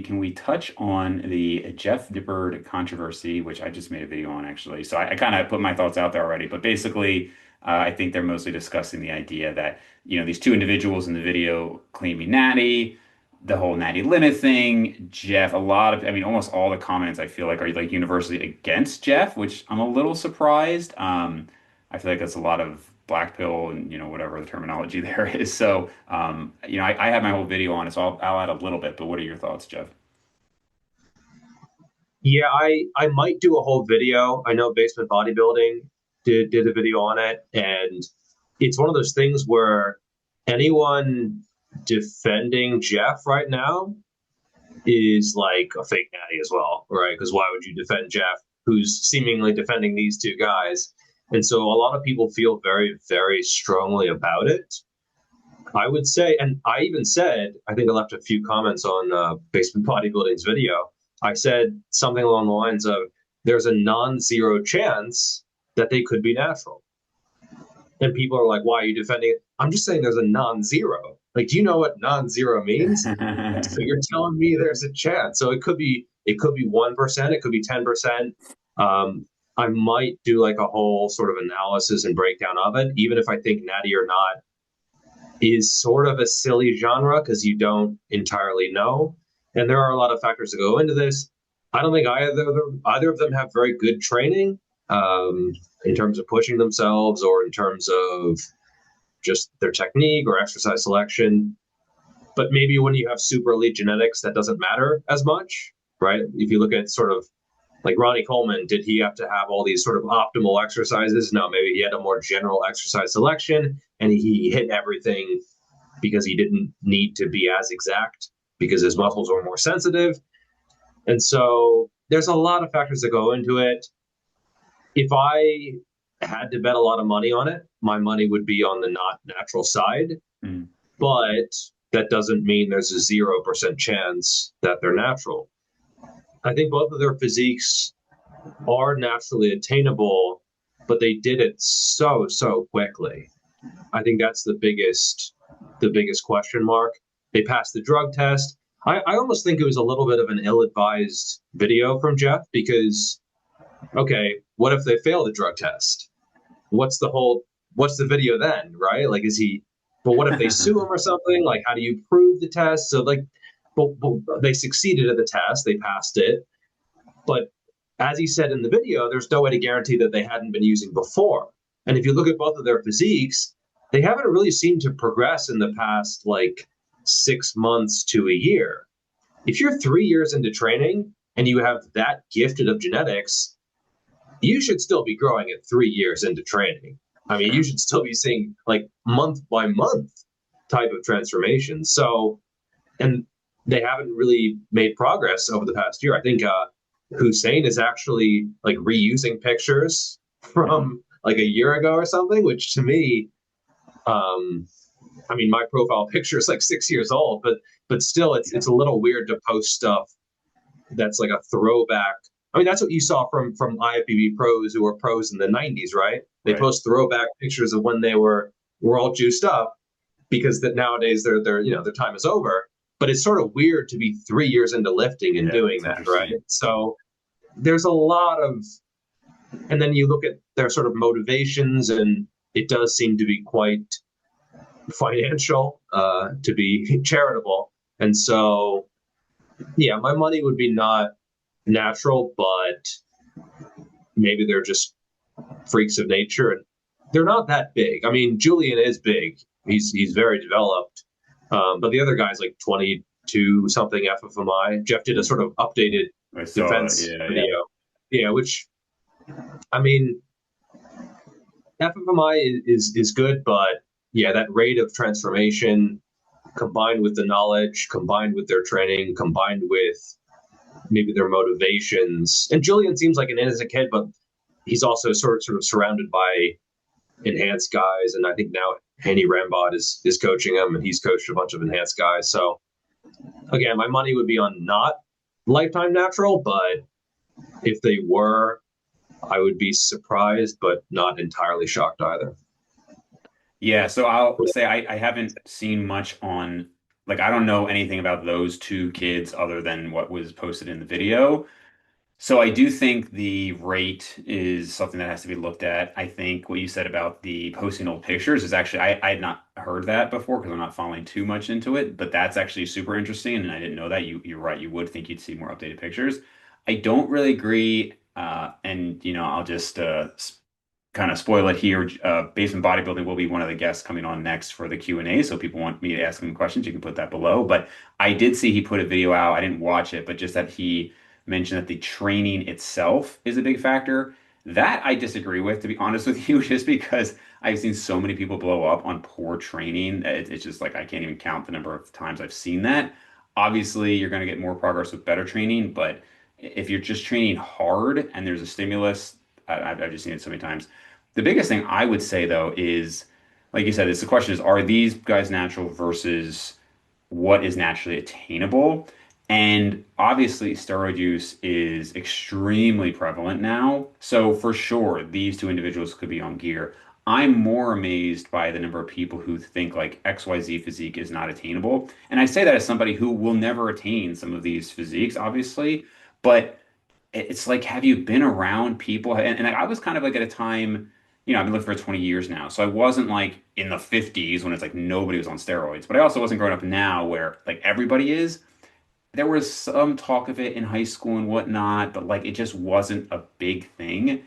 Can we touch on the Jeff Nippard controversy, which I just made a video on actually? So I kind of put my thoughts out there already, but basically, I think they're mostly discussing the idea that, these two individuals in the video claiming natty, the whole natty limit thing, Jeff, I mean, almost all the comments I feel like are like universally against Jeff, which I'm a little surprised. I feel like that's a lot of black pill and, whatever the terminology there is. So, I have my whole video on it, so I'll add a little bit, but what are your thoughts, Jeff? Yeah, I might do a whole video. I know Basement Bodybuilding did a video on it, and it's one of those things where anyone defending Jeff right now is like a fake natty as well, right? Because why would you defend Jeff, who's seemingly defending these two guys? And so a lot of people feel very, very strongly about it. I would say, and I even said, I think I left a few comments on Basement Bodybuilding's video. I said something along the lines of, there's a non-zero chance that they could be natural. And people are like, why are you defending it? I'm just saying there's a non-zero. Like, do you know what non-zero means? So you're telling me there's a chance. So it could be 1%, it could be 10%. I might do like a whole sort of analysis and breakdown of it, even if I think natty or not is sort of a silly genre because you don't entirely know. And there are a lot of factors that go into this. I don't think either of them have very good training in terms of pushing themselves or in terms of just their technique or exercise selection. But maybe when you have super elite genetics, that doesn't matter as much, right? If you look at sort of like Ronnie Coleman, did he have to have all these sort of optimal exercises? No, maybe he had a more general exercise selection and he hit everything because he didn't need to be as exact because his muscles were more sensitive. And so there's a lot of factors that go into it. If I had to bet a lot of money on it, my money would be on the not natural side. Mm. But that doesn't mean there's a 0% chance that they're natural. I think both of their physiques are naturally attainable, but they did it so quickly. I think that's the biggest question mark. They passed the drug test. I almost think it was a little bit of an ill-advised video from Jeff because, okay, what if they fail the drug test? What's the video then, right? Like, but what if they sue him or something? Like, how do you prove the test? So, like, but they succeeded at the test, they passed it. But as he said in the video, there's no way to guarantee that they hadn't been using before. And if you look at both of their physiques, they haven't really seemed to progress in the past like 6 months to a year. If you're 3 years into training and you have that gifted of genetics, you should still be growing at 3 years into training. I mean, you should still be seeing like month by month type of transformation. So, and they haven't really made progress over the past year. I think Hussein is actually like reusing pictures from like a year ago or something, which to me, I mean, my profile picture is like 6 years old, but still, it's a little weird to post stuff that's like a throwback. I mean, that's what you saw from IFBB pros who were pros in the '90s, right? They Right. post throwback pictures of when they were all juiced up because that nowadays their time is over. But it's sort of weird to be 3 years into lifting and Yeah, doing it's that, right? interesting. So there's a lot of, and then you look at their sort of motivations, and it does seem to be quite financial, to be charitable. And so, yeah, my money would be not natural, but maybe they're just freaks of nature, and they're not that big. I mean, Julian is big; he's very developed, but the other guy's like 22 something FFMI. Jeff did a sort of updated I saw that. defense Yeah, yeah. video, yeah, which I mean, FFMI is good, but yeah, that rate of transformation combined with the knowledge, combined with their training, combined with maybe their motivations. And Julian seems like an innocent kid, but he's also sort of surrounded by enhanced guys. And I think now Haney Rambod is coaching him, and he's coached a bunch of enhanced guys. So again, my money would be on not lifetime natural, but if they were, I would be surprised, but not entirely shocked either. Yeah, so I'll say I haven't seen much on like I don't know anything about those two kids other than what was posted in the video. So I do think the rate is something that has to be looked at. I think what you said about the posting old pictures is actually I had not heard that before because I'm not following too much into it, but that's actually super interesting, and I didn't know that. You're right. You would think you'd see more updated pictures. I don't really agree, and I'll just kind of spoil it here. Basement Bodybuilding will be one of the guests coming on next for the Q&A. So if people want me to ask him questions, you can put that below. But I did see he put a video out. I didn't watch it, but just that he mentioned that the training itself is a big factor. That I disagree with, to be honest with you, just because I've seen so many people blow up on poor training. It's just like I can't even count the number of times I've seen that. Obviously, you're going to get more progress with better training, but if you're just training hard and there's a stimulus, I've just seen it so many times. The biggest thing I would say though is, like you said, it's the question is, are these guys natural versus what is naturally attainable? And obviously, steroid use is extremely prevalent now. So for sure, these two individuals could be on gear. I'm more amazed by the number of people who think like XYZ physique is not attainable. And I say that as somebody who will never attain some of these physiques, obviously. But it's like, have you been around people? And I was kind of like at a time, I've been living for 20 years now. So I wasn't like in the 50s when it's like nobody was on steroids. But I also wasn't growing up now where like everybody is. There was some talk of it in high school and whatnot, but like it just wasn't a big thing.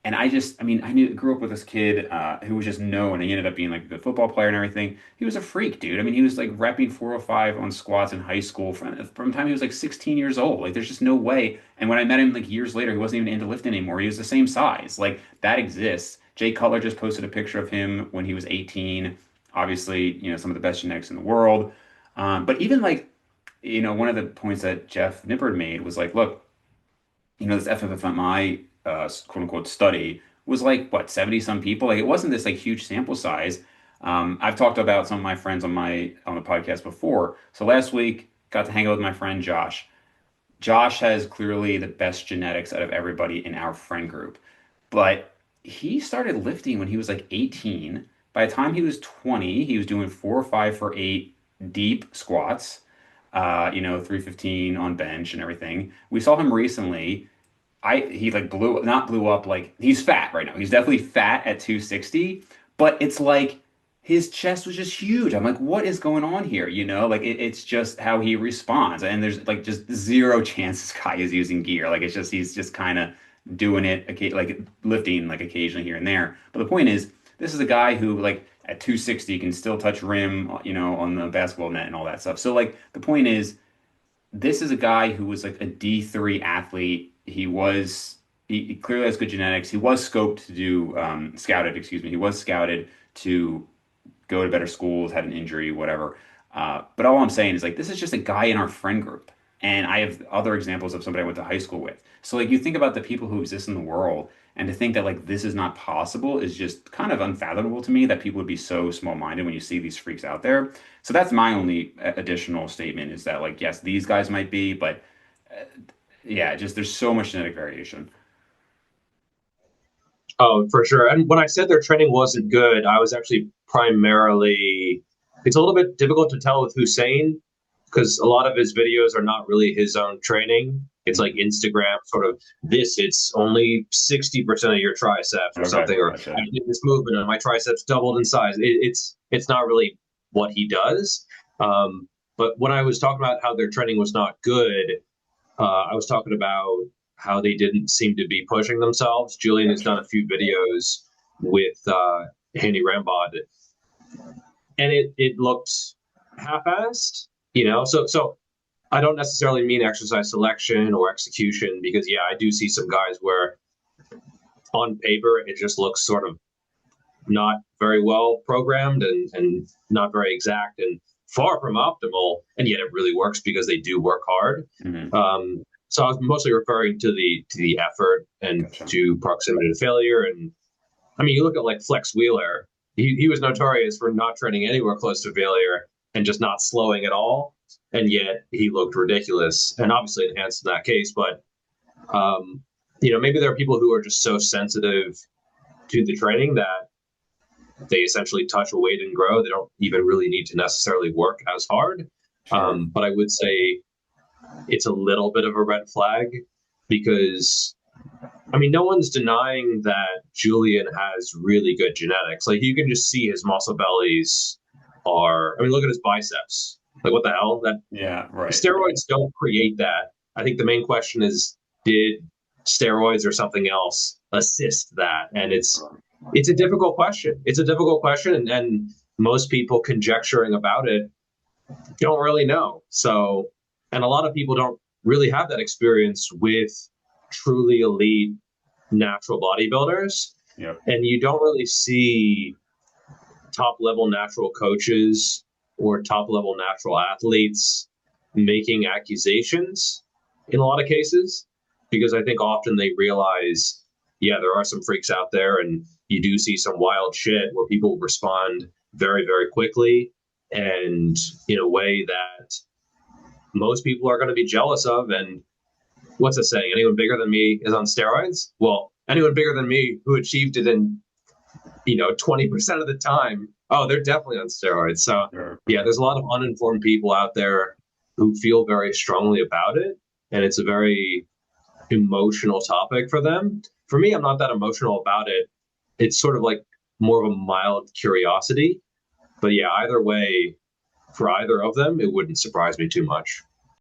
And I mean, grew up with this kid who was just known. He ended up being like a good football player and everything. He was a freak, dude. I mean, he was like repping 405 on squats in high school from the time he was like 16 years old. Like, there's just no way. And when I met him like years later, he wasn't even into lifting anymore. He was the same size. Like, that exists. Jay Cutler just posted a picture of him when he was 18. Obviously, some of the best genetics in the world. But even like, one of the points that Jeff Nippard made was like, look, this FFMI quote unquote study was like what 70 some people. Like it wasn't this like huge sample size. I've talked about some of my friends on the podcast before. So last week got to hang out with my friend Josh. Josh has clearly the best genetics out of everybody in our friend group, but he started lifting when he was like 18. By the time he was 20, he was doing 4 or 5 for 8 deep squats, 315 on bench and everything. We saw him recently. He like blew up, like he's fat right now. He's definitely fat at 260, but it's like his chest was just huge. I'm like, what is going on here? Like it's just how he responds. And there's like just zero chance this guy is using gear. Like he's just kind of doing it, like lifting like occasionally here and there. But the point is, this is a guy who like at 260 can still touch rim, on the basketball net and all that stuff. So like the point is, this is a guy who was like a D3 athlete. He clearly has good genetics. He was scouted, excuse me. He was scouted to go to better schools, had an injury, whatever. But all I'm saying is like, this is just a guy in our friend group. And I have other examples of somebody I went to high school with. So like you think about the people who exist in the world, and to think that like this is not possible is just kind of unfathomable to me, that people would be so small-minded when you see these freaks out there. So that's my only additional statement, is that like, yes, these guys might be, but uh, yeah, just there's so much genetic variation. Oh, for sure. And when I said their training wasn't good, I was actually primarily, it's a little bit difficult to tell with Hussein because a lot of his videos are not really his own training. It's like Instagram sort of this, it's only 60% of your triceps or Okay, something, or I gotcha. did this movement and my triceps doubled in size. It's not really what he does. But when I was talking about how their training was not good, I was talking about how they didn't seem to be pushing themselves. Julian has done Gotcha. a few videos with Handy Rambod, and it looked half-assed, So I don't necessarily mean exercise selection or execution because yeah, I do see some guys where on paper it just looks sort of not very well programmed and not very exact and far from optimal, and yet it really works because they do work hard. Hmm. So I was mostly referring to the effort and Gotcha. to proximity to failure. And I mean, you look at like Flex Wheeler; he was notorious for not training anywhere close to failure and just not slowing at all, and yet he looked ridiculous and obviously enhanced in that case. But maybe there are people who are just so sensitive to the training that they essentially touch a weight and grow. They don't even really need to necessarily work as hard. Sure. But I would say it's a little bit of a red flag because, I mean, no one's denying that Julian has really good genetics. Like, you can just see his muscle bellies are, I mean, look at his biceps. Like, what the hell? That Yeah, right. steroids don't create that. I think the main question is, did steroids or something else assist that? And it's a difficult question. It's a difficult question, and most people conjecturing about it don't really know. So, and a lot of people don't really have that experience with truly elite natural bodybuilders. Yep. And you don't really see top level natural coaches or top level natural athletes making accusations in a lot of cases, because I think often they realize, yeah, there are some freaks out there, and you do see some wild shit where people respond very, very quickly and in a way that most people are going to be jealous of. And what's the saying? Anyone bigger than me is on steroids. Well, anyone bigger than me who achieved it in 20% of the time, oh, they're definitely on steroids. So Sure. yeah, there's a lot of uninformed people out there who feel very strongly about it, and it's a very emotional topic for them. For me, I'm not that emotional about it. It's sort of like more of a mild curiosity. But yeah, either way, for either of them, it wouldn't surprise me too much.